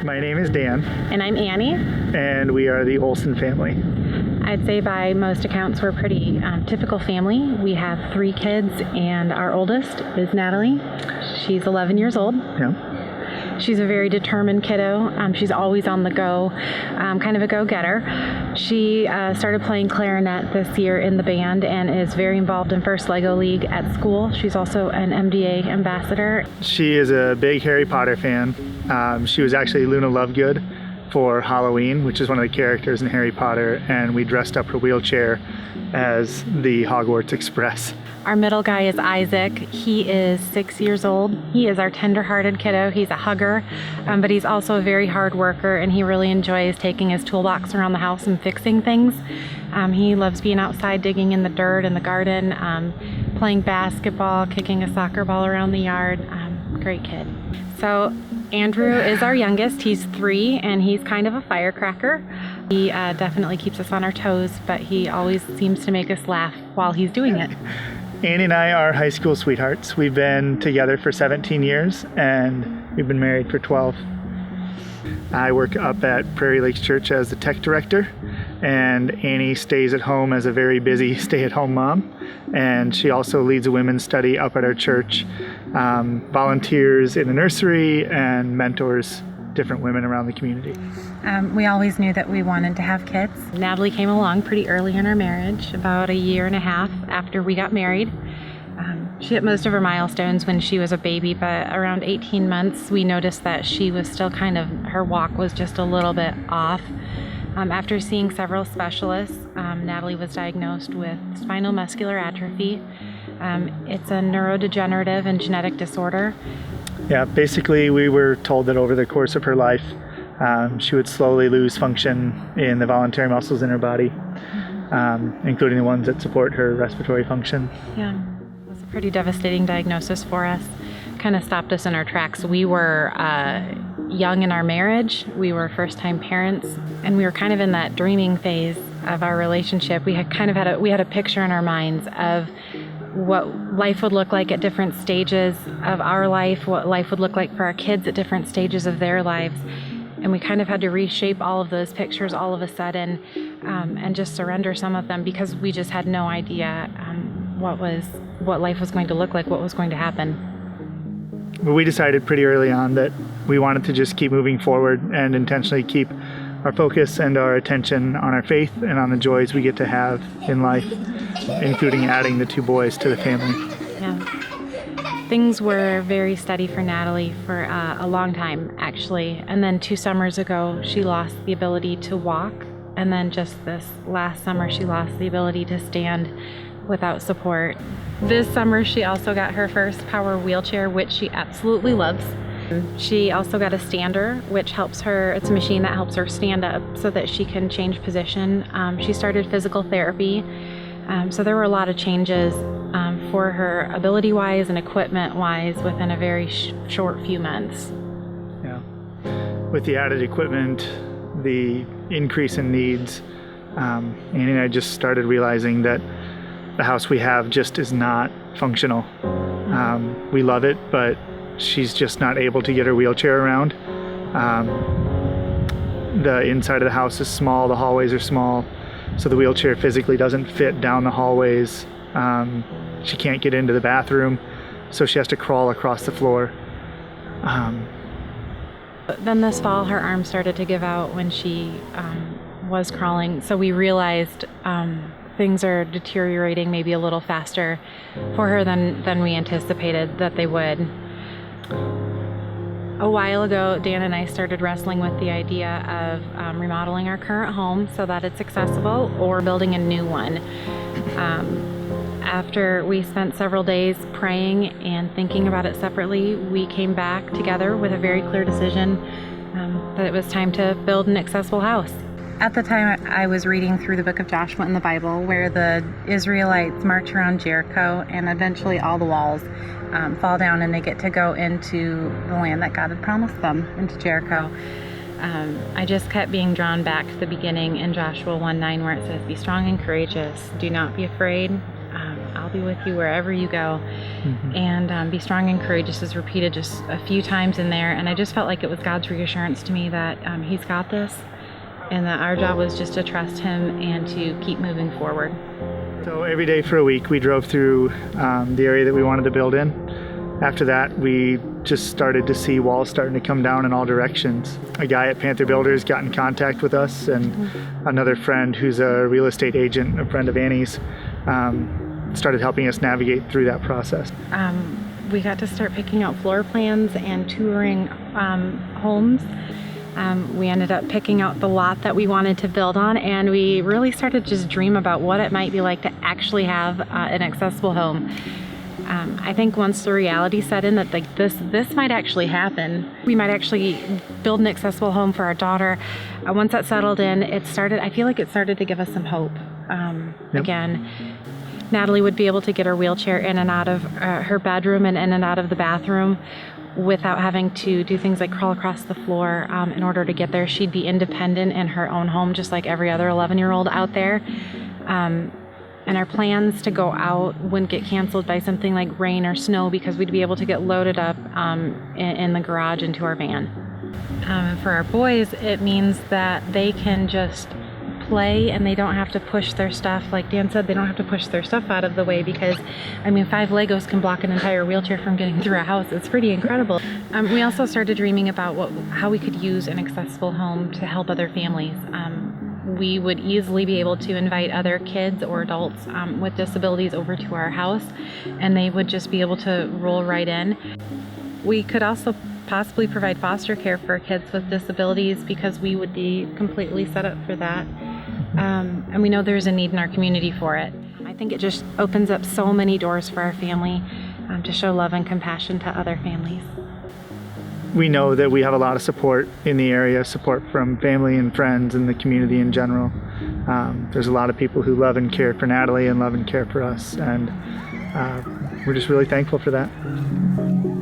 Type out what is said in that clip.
My name is Dan. And I'm Annie. And we are the Olsen family. I'd say by most accounts we're a pretty typical family. We have 3 kids, and our oldest is Natalie. She's 11 years old. Yeah. She's a very determined kiddo. She's always on the go, kind of a go-getter. She started playing clarinet this year in the band and is very involved in First Lego League at school. She's also an MDA ambassador. She is a big Harry Potter fan. She was actually Luna Lovegood for Halloween, which is one of the characters in Harry Potter, and we dressed up her wheelchair as the Hogwarts Express. Our middle guy is Isaac. He is 6 years old. He is our tender-hearted kiddo. He's a hugger, but he's also a very hard worker, and he really enjoys taking his toolbox around the house and fixing things. He loves being outside, digging in the dirt in the garden, playing basketball, kicking a soccer ball around the yard. Great kid. So Andrew is our youngest. He's 3, and he's kind of a firecracker. He definitely keeps us on our toes, but he always seems to make us laugh while he's doing it. Annie and I are high school sweethearts. We've been together for 17 years, and we've been married for 12. I work up at Prairie Lakes Church as the tech director, and Annie stays at home as a very busy stay-at-home mom, and she also leads a women's study up at our church, volunteers in the nursery, and mentors different women around the community. We always knew that we wanted to have kids. Natalie came along pretty early in our marriage, about a year and a half after we got married. She hit most of her milestones when she was a baby, but around 18 months we noticed that she was still her walk was just a little bit off. After seeing several specialists, Natalie was diagnosed with spinal muscular atrophy. It's a neurodegenerative and genetic disorder. Yeah, basically we were told that over the course of her life, she would slowly lose function in the voluntary muscles in her body, including the ones that support her respiratory function. Yeah, it was a pretty devastating diagnosis for us. Kind of stopped us in our tracks. We were young in our marriage. We were first-time parents, and we were kind of in that dreaming phase of our relationship. We had a picture in our minds of what life would look like at different stages of our life, what life would look like for our kids at different stages of their lives. And we kind of had to reshape all of those pictures all of a sudden, and just surrender some of them because we just had no idea what life was going to look like, what was going to happen. But we decided pretty early on that we wanted to just keep moving forward and intentionally keep our focus and our attention on our faith and on the joys we get to have in life, including adding the 2 boys to the family. Yeah. Things were very steady for Natalie for a long time, actually. And then 2 summers ago, she lost the ability to walk. And then just this last summer, she lost the ability to stand without support. This summer, she also got her first power wheelchair, which she absolutely loves. She also got a stander, which helps her. It's a machine that helps her stand up so that she can change position. She started physical therapy. So there were a lot of changes for her ability-wise and equipment-wise within a very short few months. Yeah. With the added equipment, the increase in needs, Annie and I just started realizing that the house we have just is not functional. We love it, but she's just not able to get her wheelchair around. The inside of the house is small, the hallways are small, so the wheelchair physically doesn't fit down the hallways. She can't get into the bathroom, so she has to crawl across the floor. Then this fall, her arm started to give out when she was crawling, so we realized things are deteriorating maybe a little faster for her than we anticipated that they would. A while ago, Dan and I started wrestling with the idea of remodeling our current home so that it's accessible or building a new one. After we spent several days praying and thinking about it separately, we came back together with a very clear decision that it was time to build an accessible house. At the time, I was reading through the book of Joshua in the Bible, where the Israelites march around Jericho, and eventually all the walls fall down, and they get to go into the land that God had promised them, into Jericho. I just kept being drawn back to the beginning in Joshua 1:9, where it says, "Be strong and courageous. Do not be afraid. I'll be with you wherever you go. And be strong and courageous is repeated just a few times in there. And I just felt like it was God's reassurance to me that He's got this, and that our job was just to trust Him and to keep moving forward. So every day for a week, we drove through the area that we wanted to build in. After that, we just started to see walls starting to come down in all directions. A guy at Panther Builders got in contact with us, and another friend who's a real estate agent, a friend of Annie's, started helping us navigate through that process. We got to start picking out floor plans and touring homes. We ended up picking out the lot that we wanted to build on, and we really started to just dream about what it might be like to actually have an accessible home. I think once the reality set in that like this might actually happen, we might actually build an accessible home for our daughter. Once that settled in, I feel like it started to give us some hope. Again, Natalie would be able to get her wheelchair in and out of her bedroom and in and out of the bathroom without having to do things like crawl across the floor in order to get there. She'd be independent in her own home, just like every other 11-year-old out there. And our plans to go out wouldn't get canceled by something like rain or snow, because we'd be able to get loaded up in the garage into our van. For our boys, it means that they can just play and they don't have to push their stuff. Like Dan said, they don't have to push their stuff out of the way, because 5 Legos can block an entire wheelchair from getting through a house. It's pretty incredible. We also started dreaming about how we could use an accessible home to help other families. We would easily be able to invite other kids or adults with disabilities over to our house, and they would just be able to roll right in. We could also possibly provide foster care for kids with disabilities, because we would be completely set up for that. And we know there's a need in our community for it. I think it just opens up so many doors for our family to show love and compassion to other families. We know that we have a lot of support in the area, support from family and friends and the community in general. There's a lot of people who love and care for Natalie and love and care for us, and we're just really thankful for that.